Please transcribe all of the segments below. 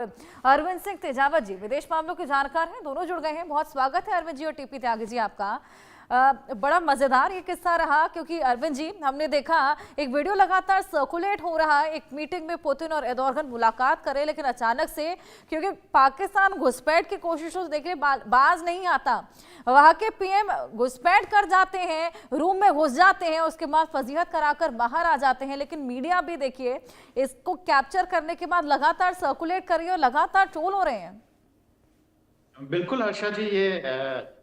अरविंद सिंह तेजावत जी विदेश मामलों के जानकार हैं, दोनों जुड़ गए हैं। बहुत स्वागत है अरविंद जी और टीपी त्यागी जी आपका। बड़ा मजेदार ये किस्सा रहा क्योंकि अरविंद जी हमने देखा एक वीडियो लगातार सर्कुलेट हो रहा है। एक मीटिंग में पुतिन और एर्दोगन मुलाकात करे, लेकिन अचानक से क्योंकि पाकिस्तान घुसपैठ की कोशिशों से देखिए बाज नहीं आता, वहां के पीएम घुसपैठ कर जाते हैं, रूम में घुस जाते हैं, उसके बाद फजीहत कराकर बाहर आ जाते हैं। लेकिन मीडिया भी देखिए इसको कैप्चर करने के बाद लगातार सर्कुलेट कर रही है और लगातार ट्रोल हो रहे हैं। बिल्कुल हर्षा जी, ये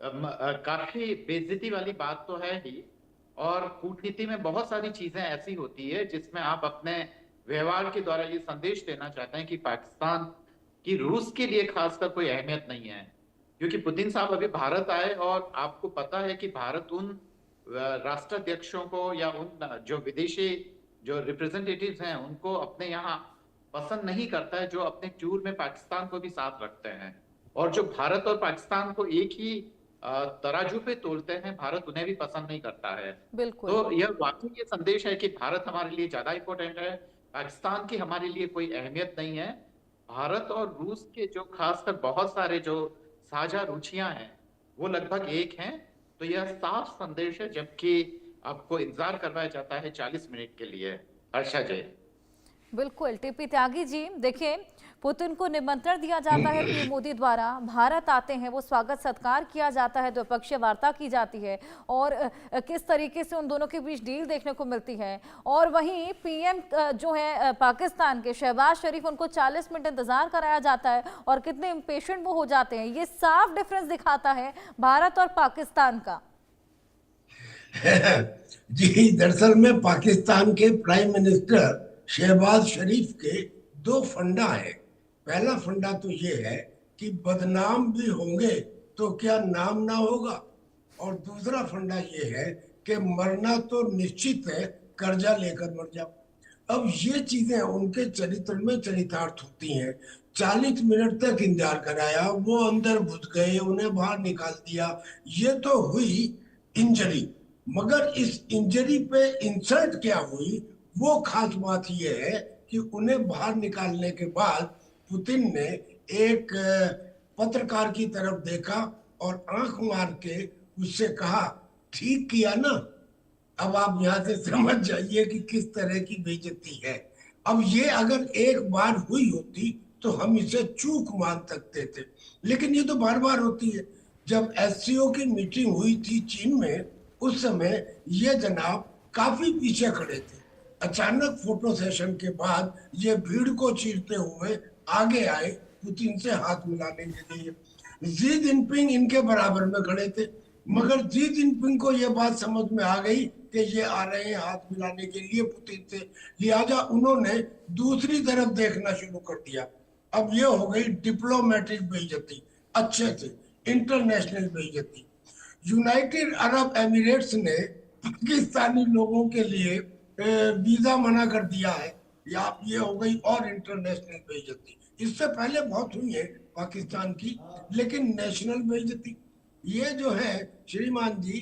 काफी बेइज्जती वाली बात तो है ही। और कूटनीति में बहुत सारी चीजें ऐसी होती है जिसमें आप अपने व्यवहार के द्वारा ये संदेश देना चाहते हैं कि पाकिस्तान की रूस के लिए खासकर कोई अहमियत नहीं है। क्योंकि पुतिन साहब अभी भारत आए और आपको पता है कि भारत उन राष्ट्राध्यक्षों को या उन जो विदेशी जो रिप्रेजेंटेटिव्स हैं उनको अपने यहाँ पसंद नहीं करता है, जो अपने टूर में पाकिस्तान को भी साथ रखते हैं और जो भारत और पाकिस्तान को एक ही तराजू पे तोलते हैं, भारत उन्हें भी पसंद नहीं करता है। बिल्कुल। तो यह वाकई ये संदेश है कि भारत हमारे लिए ज्यादा इंपॉर्टेंट है, पाकिस्तान की हमारे लिए कोई अहमियत नहीं है। भारत और रूस के जो खासकर बहुत सारे जो साझा रुचियां हैं वो लगभग एक हैं। तो यह साफ संदेश है, जबकि आपको इंतजार करवाया जाता है 40 मिनट के लिए। हर्षा जी। बिल्कुल टीपी त्यागी जी, देखिए पुतिन को निमंत्रण दिया जाता है पीएम मोदी द्वारा, भारत आते हैं, वो स्वागत सत्कार किया जाता है, द्विपक्षीय वार्ता की जाती है और किस तरीके से उन दोनों के बीच डील देखने को मिलती है। और वहीं पीएम जो है पाकिस्तान के शहबाज शरीफ, उनको 40 मिनट इंतजार कराया जाता है और कितने इम्पेशेंट वो हो जाते हैं। ये साफ डिफरेंस दिखाता है भारत और पाकिस्तान का। जी, दरअसल में पाकिस्तान के प्राइम मिनिस्टर शहबाज शरीफ के दो फंडा है। पहला फंडा तो ये है कि बदनाम भी होंगे तो क्या नाम ना होगा, और दूसरा फंडा ये है कि मरना तो निश्चित है, कर्जा लेकर मर जाओ। अब ये चीजें उनके चरित्र में चरितार्थ होती हैं। 40 मिनट तक इंतजार कराया, वो अंदर घुस गए, उन्हें बाहर निकाल दिया। ये तो हुई इंजरी, मगर इस इंजरी पे इंसल्ट क्या हुई वो खास बात यह है कि उन्हें बाहर निकालने के बाद पुतिन ने एक पत्रकार की तरफ देखा और आंख मार के उससे कहा, ठीक किया ना। अब आप यहाँ से समझ जाइए कि किस तरह की बेइज्जती है। अब ये अगर एक बार हुई होती तो हम इसे चूक मान सकते थे, लेकिन ये तो बार बार होती है। जब एससीओ की मीटिंग हुई थी चीन में, उस समय ये जनाब काफी पीछे खड़े थे। अचानक फोटो सेशन के बाद ये भीड़ को चीरते हुए आगे आए पुतिन से हाथ मिलाने के लिए। जी जिनपिंग इनके बराबर में खड़े थे, मगर जी जिनपिंग को यह बात समझ में आ गई कि ये आ रहे हैं हाथ मिलाने के लिए पुतिन से, लिहाजा उन्होंने दूसरी तरफ देखना शुरू कर दिया। अब ये हो गई डिप्लोमेटिक बेइज्जती, अच्छे से इंटरनेशनल बेइज्जती। यूनाइटेड अरब एमिरेट्स ने पाकिस्तानी लोगों के लिए वीजा मना कर दिया है, या ये हो गई और इंटरनेशनल बेइज्जती। इससे पहले बहुत हुई है पाकिस्तान की, लेकिन नेशनल बेइज्जती ये जो है श्रीमान जी,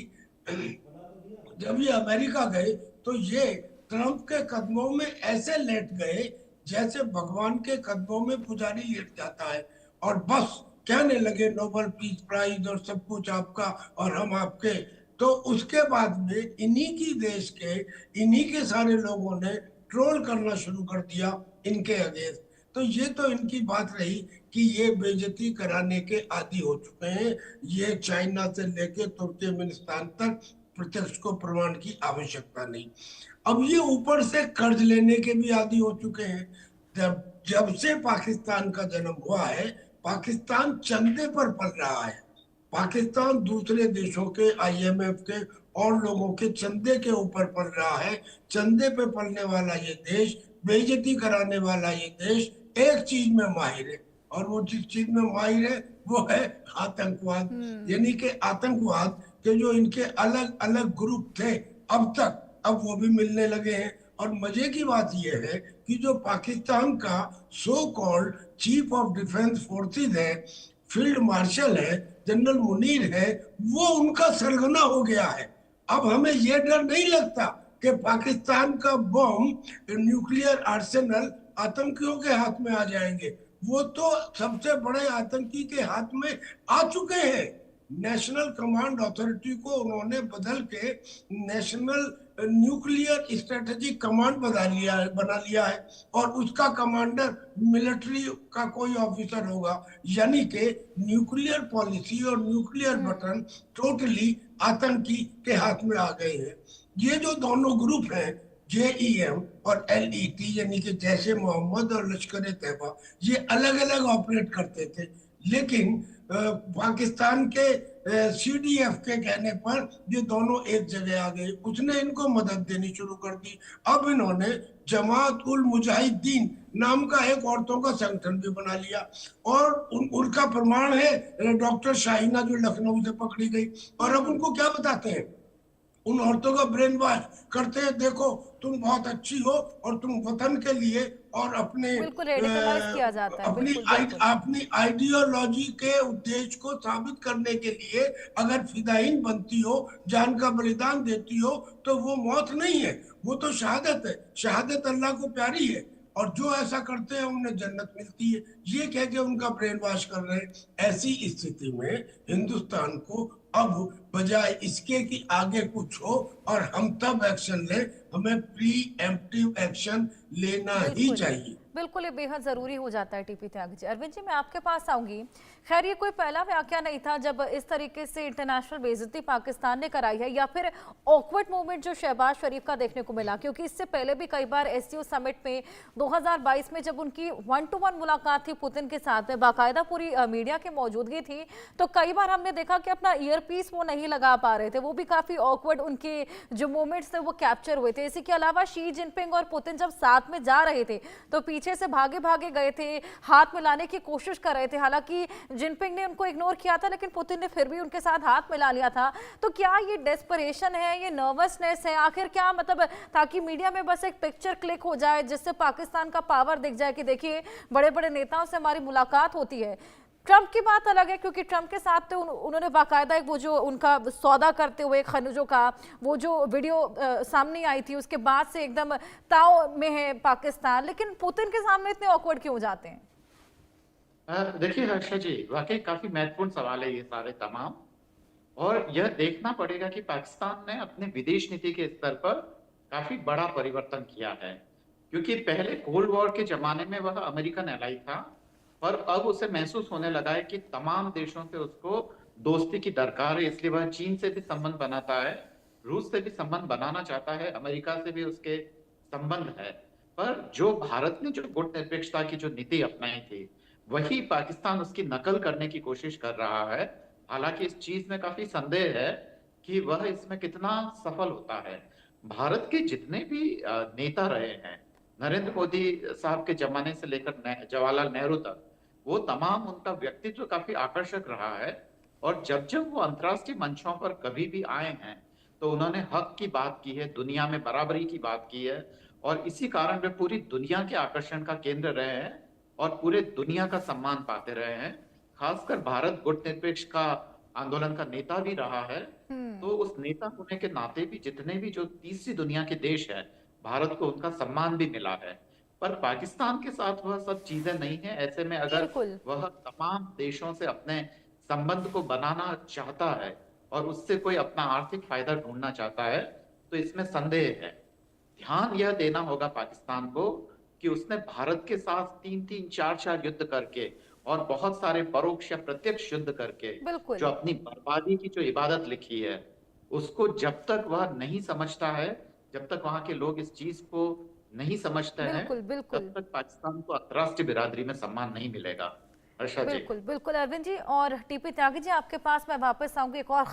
जब ये अमेरिका गए तो ये ट्रंप के कदमों में ऐसे लेट गए जैसे भगवान के कदमों में पुजारी लेट जाता है, और बस कहने लगे नोबेल पीस प्राइज और सब कुछ आपका और हम आपके। तो उसके बाद में इन्हीं की देश के इन्हीं के सारे लोगों ने ट्रोल करना शुरू कर दिया इनके अगेंस्ट। तो ये तो इनकी बात रही कि ये बेइज्जती कराने के आदी हो चुके हैं। ये चाइना से लेके तुर्कमेनिस्तान तक प्रत्यक्ष को प्रमाण की आवश्यकता नहीं। अब ये ऊपर से कर्ज लेने के भी आदी हो चुके हैं। जब से पाकिस्तान का जन्म हुआ है, पाकिस्तान चंदे पर पल रहा है। पाकिस्तान दूसरे देशों के, आईएमएफ के और लोगों के चंदे के ऊपर पल रहा है। चंदे पे पलने वाला ये देश, बेइज्जती कराने वाला ये देश एक चीज में माहिर है, और वो जिस चीज में माहिर है वो है आतंकवाद। यानी कि आतंकवाद के जो इनके अलग अलग ग्रुप थे अब तक, अब वो भी मिलने लगे हैं। और मजे की बात यह है कि जो पाकिस्तान का so called chief of defence forces है, फील्ड मार्शल है, जनरल मुनीर है, वो उनका सरगना हो गया है। अब हमें यह डर नहीं लगता कि पाकिस्तान का बम, न्यूक्लियर आर्सेनल आतंकियों के हाथ में आ जाएंगे। वो तो सबसे बड़े आतंकी के हाथ में आ चुके हैं। नेशनल कमांड अथॉरिटी को उन्होंने बदल के नेशनल न्यूक्लियर स्ट्रेटेजिक कमांड बना लिया है और उसका कमांडर मिलिट्री का कोई ऑफिसर होगा। यानी कि न्यूक्लियर पॉलिसी और न्यूक्लियर बटन टोटली आतंकी के हाथ में आ गए हैं। ये जो दोनों ग्रुप हैं, JEM और LET, यानी कि जैसे मोहम्मद और लश्कर तैयबा, ये अलग अलग ऑपरेट करते थे, लेकिन पाकिस्तान के CDF के कहने पर ये दोनों एक जगह आ गए। उसने इनको मदद देनी शुरू कर दी। अब इन्होंने जमात उल मुजाहिदीन नाम का एक औरतों का संगठन भी बना लिया और उनका प्रमाण है डॉक्टर शाहीना जो लखनऊ से पकड़ी गई। और अब उनको क्या बताते हैं, उन औरतों का ब्रेन वॉश करते हैं, देखो तुम बहुत अच्छी हो और तुम वतन के लिए और अपने बिल्कुल रेडिकलाइज किया जाता है। अपनी आइडियोलॉजी के उद्देश्य को साबित करने के लिए अगर फिदायीन बनती हो, जान का बलिदान देती हो, तो वो मौत नहीं है, वो तो शहादत है। शहादत अल्लाह को प्यारी है और जो ऐसा करते हैं उन्हें जन्नत मिलती है, ये कह के उनका ब्रेन वॉश कर रहे हैं। ऐसी स्थिति में हिंदुस्तान को अब बजाय इसके कि आगे कुछ हो और हम तब एक्शन लें, हमें प्री एम्प्टिव एक्शन लेना ही चाहिए। बिल्कुल, ये बेहद जरूरी हो जाता है। टीपी त्यागी जी, अरविंद जी मैं आपके पास आऊंगी। खैर ये कोई पहला वाकया नहीं था जब इस तरीके से इंटरनेशनल बेइज्जती पाकिस्तान ने कराई है या फिर ऑकवर्ड मूवमेंट जो शहबाज शरीफ का देखने को मिला, क्योंकि इससे पहले भी कई बार SCO समिट में 2022 में जब उनकी 1-to-1 मुलाकात थी पुतिन के साथ में, बाकायदा पूरी मीडिया की मौजूदगी थी, तो कई बार हमने देखा कि अपना ईयरपीस वो नहीं लगा पा रहे थे, वो भी काफी ऑकवर्ड उनके जो मोमेंट्स थे वो कैप्चर हुए थे। इसी के अलावा शी जिनपिंग और पुतिन जब साथ में जा रहे थे तो पीछे से भागे भागे गए थे, हाथ मिलाने की कोशिश कर रहे थे। हालांकि जिनपिंग ने उनको इग्नोर किया था, लेकिन पुतिन ने फिर भी उनके साथ हाथ मिला लिया था। तो क्या ये डेस्परेशन है, ये नर्वसनेस है, आखिर क्या मतलब, ताकि मीडिया में बस एक पिक्चर क्लिक हो जाए जिससे पाकिस्तान का पावर दिख जाए कि देखिए बड़े बड़े नेताओं से हमारी मुलाकात होती है। ट्रंप की बात अलग है, क्योंकि ट्रंप के साथ तो उन्होंने बाकायदा एक वो जो उनका सौदा करते हुए खनिजों का वो जो वीडियो सामने आई थी, उसके बाद से एकदम ताव में है पाकिस्तान। लेकिन पुतिन के सामने इतने ऑकवर्ड क्यों हो जाते हैं? देखिए हर्षा जी, वाकई काफी महत्वपूर्ण सवाल है ये सारे तमाम, और यह देखना पड़ेगा कि पाकिस्तान ने अपने विदेश नीति के स्तर पर काफी बड़ा परिवर्तन किया है। क्योंकि पहले कोल्ड वॉर के जमाने में वह अमेरिकन एलाई था, और अब उसे महसूस होने लगा है कि तमाम देशों से उसको दोस्ती की दरकार है, इसलिए वह चीन से भी संबंध बनाता है, रूस से भी संबंध बनाना चाहता है, अमेरिका से भी उसके संबंध है। पर जो भारत ने जो गुटनिरपेक्षता की जो नीति अपनाई थी, वही पाकिस्तान उसकी नकल करने की कोशिश कर रहा है। हालांकि इस चीज में काफी संदेह है कि वह इसमें कितना सफल होता है। भारत के जितने भी नेता रहे हैं, नरेंद्र मोदी साहब के जमाने से लेकर जवाहरलाल नेहरू तक, वो तमाम उनका व्यक्तित्व काफी आकर्षक रहा है। और जब जब वो अंतर्राष्ट्रीय मंचों पर कभी भी आए हैं तो उन्होंने हक की बात की है, दुनिया में बराबरी की बात की है, और इसी कारण वे पूरी दुनिया के आकर्षण का केंद्र रहे हैं और पूरे दुनिया का सम्मान पाते रहे हैं। खासकर भारत गुटनिरपेक्ष का आंदोलन का नेता भी रहा है, तो उस नेता होने के नाते भी जितने भी जो तीसरी दुनिया के देश है, भारत को उनका सम्मान भी मिला है। पर पाकिस्तान के साथ वह सब चीजें नहीं है। ऐसे में अगर वह तमाम देशों से अपने संबंध को बनाना चाहता है और उससे कोई अपना आर्थिक फायदा ढूंढना चाहता है, तो इसमें संदेह है। ध्यान यह देना होगा पाकिस्तान को कि उसने भारत के साथ 3-3, 4-4 युद्ध करके और बहुत सारे परोक्ष या प्रत्यक्ष युद्ध करके जो अपनी बर्बादी की जो इबादत लिखी है, उसको जब तक वह नहीं समझता है, जब तक वहां के लोग इस चीज को नहीं समझते हैं, तब तक पाकिस्तान को अंतर्राष्ट्रीय बिरादरी में सम्मान नहीं मिलेगा। बिल्कुल बिल्कुल अरविंद जी। और टीपी त्यागी जी, आपके पास मैं वापस आऊंगी एक और